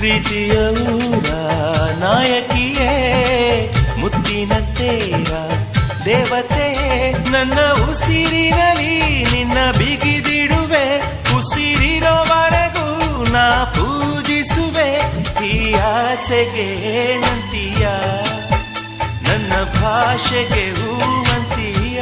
ಪ್ರೀತಿಯ ಊರ ನಾಯಕಿಯೇ ಮುತ್ತಿನ ತೇರ ದೇವತೆ ನನ್ನ ಉಸಿರಿನಲ್ಲಿ ನಿನ್ನ ಬಿಗಿದಿಡುವೆ ಉಸಿರಿರೋವರೆಗೂ ನಾ ಪೂಜಿಸುವೆ ಈ ಆಸೆಗೆ ನಂತೀಯ ನನ್ನ ಭಾಷೆಗೆ ಹೂವಂತೀಯ